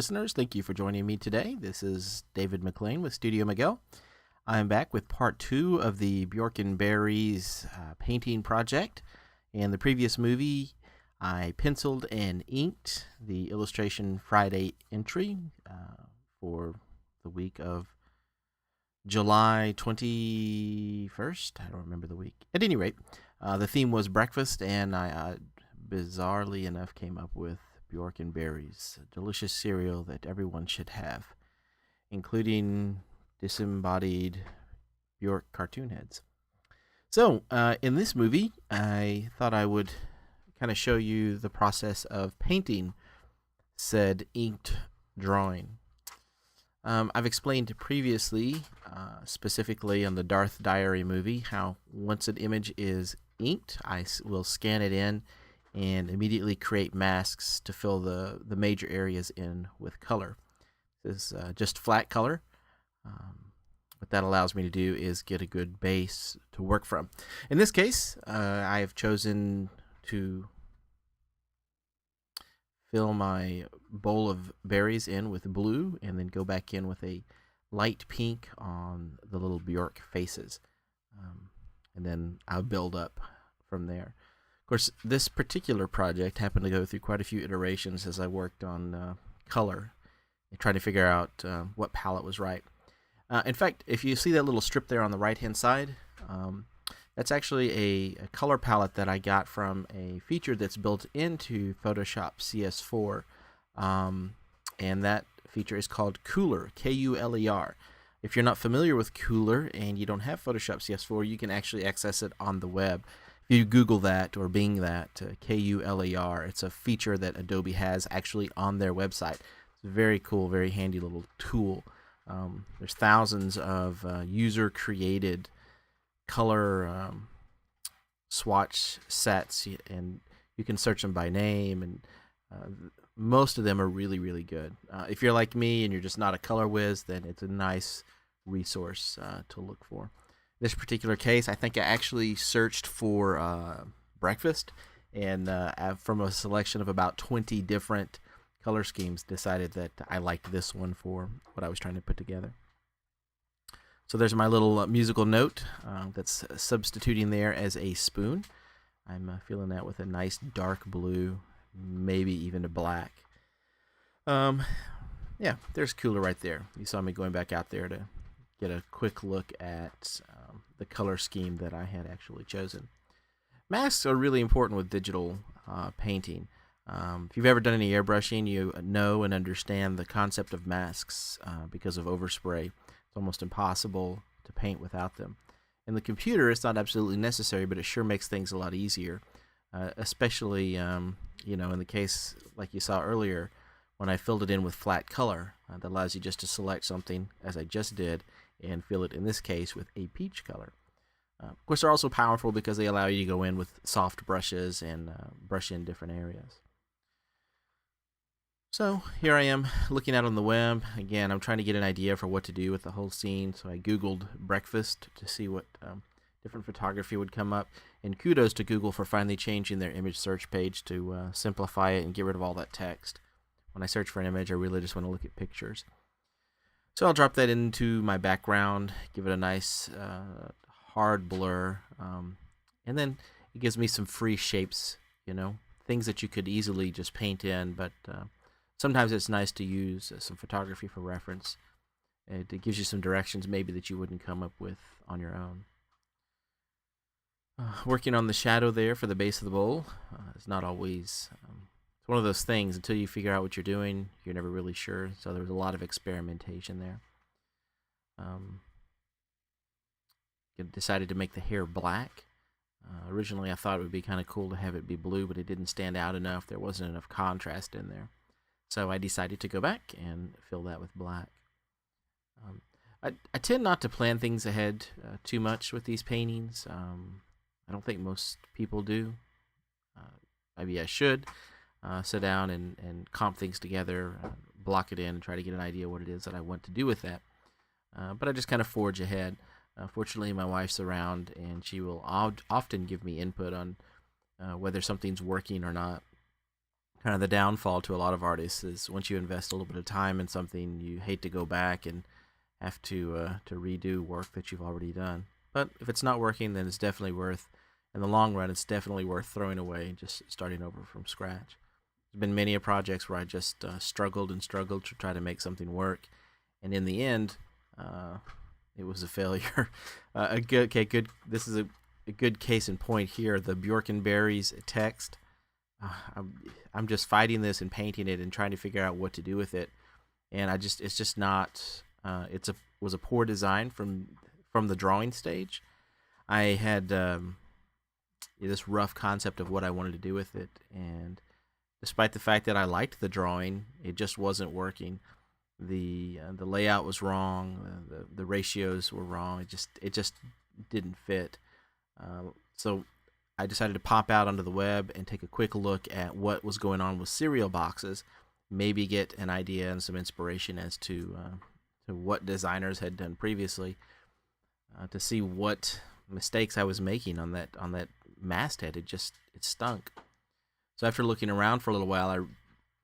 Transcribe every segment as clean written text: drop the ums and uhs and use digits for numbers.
listeners. Thank you for joining me today. This is David McLean with Studio Miguel. I'm back with part 2 of the Bjork&Berries painting project. In the previous movie, I penciled and inked the Illustration Friday entry for the week of July 21st. I don't remember the week. At any rate, the theme was breakfast, and I bizarrely enough came up with Bjork&Berries, a delicious cereal that everyone should have, including disembodied Bjork cartoon heads. So, in this movie, I thought I would kind of show you the process of painting said inked drawing. I've explained previously, specifically on the Darth Diary movie, how once an image is inked, I will scan it in and immediately create masks to fill the major areas in with color. This is just flat color. What that allows me to do is get a good base to work from. In this case, I have chosen to fill my bowl of berries in with blue and then go back in with a light pink on the little Bjork faces. And then I'll build up from there. Of course, this particular project happened to go through quite a few iterations as I worked on color and trying to figure out what palette was right. In fact, if you see that little strip there on the right-hand side, that's actually a color palette that I got from a feature that's built into Photoshop CS4, and that feature is called Cooler, K-U-L-E-R. If you're not familiar with Cooler and you don't have Photoshop CS4, you can actually access it on the web. If you Google that or Bing that, K-U-L-E-R, it's a feature that Adobe has actually on their website. It's a very cool, very handy little tool. There's thousands of user-created color swatch sets, and you can search them by name, and most of them are really, really good. If you're like me and you're just not a color whiz, then it's a nice resource to look for. In this particular case, I think I actually searched for breakfast, and from a selection of about 20 different color schemes, decided that I liked this one for what I was trying to put together. So there's my little musical note that's substituting there as a spoon. I'm filling that with a nice dark blue, maybe even a black. Yeah, there's Cooler right there. You saw me going back out there to get a quick look at the color scheme that I had actually chosen. Masks are really important with digital painting. If you've ever done any airbrushing, you know and understand the concept of masks because of overspray. It's almost impossible to paint without them. In the computer, it's not absolutely necessary, but it sure makes things a lot easier, especially in the case like you saw earlier when I filled it in with flat color. That allows you just to select something, as I just did, and fill it, in this case, with a peach color. Of course, they're also powerful because they allow you to go in with soft brushes and brush in different areas. So here I am looking out on the web. Again, I'm trying to get an idea for what to do with the whole scene. So I Googled breakfast to see what different photography would come up. And kudos to Google for finally changing their image search page to simplify it and get rid of all that text. When I search for an image, I really just want to look at pictures. So I'll drop that into my background, give it a nice hard blur. And then it gives me some free shapes, things that you could easily just paint in, but sometimes it's nice to use some photography for reference. It gives you some directions maybe that you wouldn't come up with on your own. Working on the shadow there for the base of the bowl is not always... it's one of those things, until you figure out what you're doing, you're never really sure. So there was a lot of experimentation there. Decided to make the hair black. Originally I thought it would be kind of cool to have it be blue, but it didn't stand out enough. There wasn't enough contrast in there. So I decided to go back and fill that with black. I tend not to plan things ahead too much with these paintings. I don't think most people do. Maybe I should sit down and comp things together, block it in, and try to get an idea what it is that I want to do with that. But I just kind of forge ahead. Fortunately, my wife's around, and she will often give me input on whether something's working or not. kind of the downfall to a lot of artists is once you invest a little bit of time in something, you hate to go back and have to redo work that you've already done. But if it's not working, then it's definitely worth, in the long run, it's definitely worth throwing away and just starting over from scratch. There's been many projects where I just struggled and struggled to try to make something work, and in the end, uh, it was a failure. A good, okay, good. This is a good case in point here. The Bjork&Berries text. Uh, I'm, I'm just fighting this and painting it and trying to figure out what to do with it, and it's just not. It's a was a poor design from the drawing stage. I had this rough concept of what I wanted to do with it, and despite the fact that I liked the drawing, it just wasn't working. The layout was wrong. The ratios were wrong. It just didn't fit. So I decided to pop out onto the web and take a quick look at what was going on with cereal boxes, maybe get an idea and some inspiration as to what designers had done previously, to see what mistakes I was making on that masthead. It stunk. So after looking around for a little while,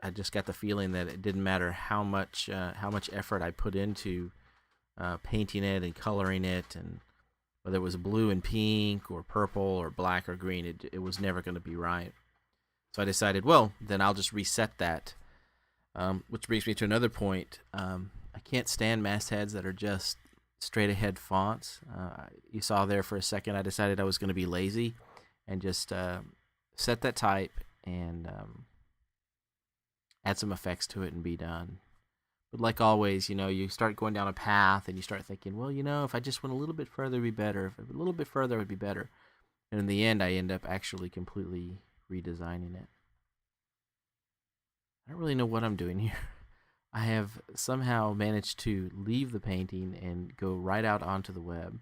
I just got the feeling that it didn't matter how much effort I put into painting it and coloring it, and whether it was blue and pink or purple or black or green, it was never going to be right. So I decided, well, then I'll just reset that. Which brings me to another point. I can't stand mastheads that are just straight ahead fonts. You saw there for a second, I decided I was going to be lazy and just set that type and add some effects to it and be done. But like always, you start going down a path and you start thinking, well, if I just went a little bit further, it'd be better. If a little bit further, it would be better. And in the end, I end up actually completely redesigning it. I don't really know what I'm doing here. I have somehow managed to leave the painting and go right out onto the web,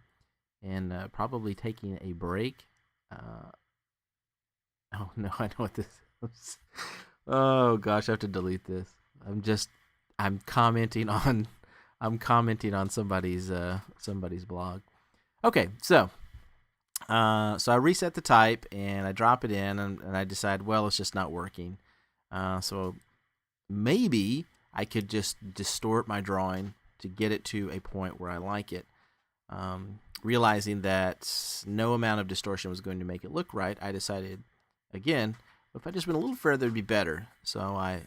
and probably taking a break. Oh no, I know what this is. Oh gosh, I have to delete this. I'm commenting on somebody's blog. Okay, so I reset the type and I drop it in, and I decide, well, it's just not working. So maybe I could just distort my drawing to get it to a point where I like it. Realizing that no amount of distortion was going to make it look right, I decided, again, if I just went a little further, it'd be better. So I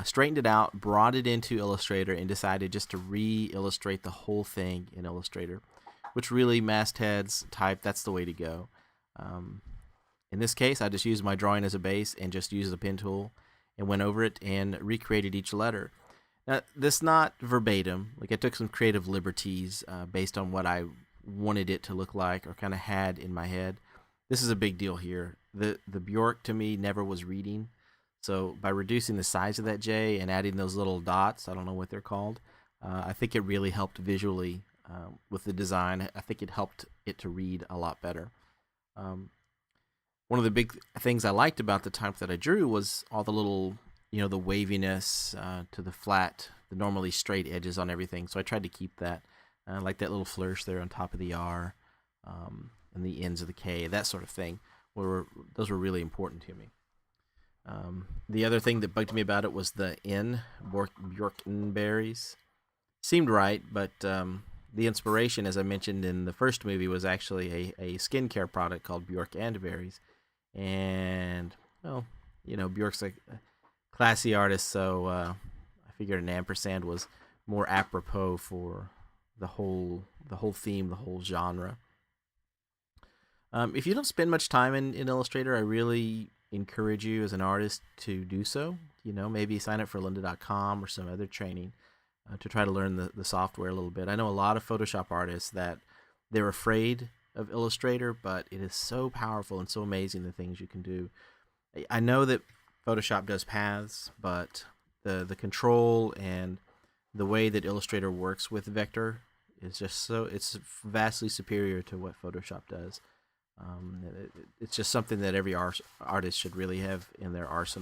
straightened it out, brought it into Illustrator, and decided just to re-illustrate the whole thing in Illustrator, which really, mastheads, type, that's the way to go. In this case, I just used my drawing as a base and just used the pen tool and went over it and recreated each letter. Now, this not verbatim. Like, I took some creative liberties based on what I wanted it to look like or kind of had in my head. This is a big deal here. The Bjork, to me, never was reading. So by reducing the size of that J and adding those little dots, I don't know what they're called, I think it really helped visually with the design. I think it helped it to read a lot better. One of the big things I liked about the type that I drew was all the little, the waviness to the flat, the normally straight edges on everything. So I tried to keep that, like that little flourish there on top of the R and the ends of the K, that sort of thing. Those were really important to me. The other thing that bugged me about it was the N, Bjork&Berries. Seemed right, but the inspiration, as I mentioned in the first movie, was actually a skincare product called Bjork&Berries. And, well, Bjork's a classy artist, so I figured an ampersand was more apropos for the whole theme, the whole genre. If you don't spend much time in Illustrator, I really encourage you as an artist to do so. Maybe sign up for lynda.com or some other training to try to learn the software a little bit. I know a lot of Photoshop artists that they're afraid of Illustrator, but it is so powerful and so amazing the things you can do. I know that Photoshop does paths, but the control and the way that Illustrator works with vector is just it's vastly superior to what Photoshop does. It's just something that every artist should really have in their arsenal.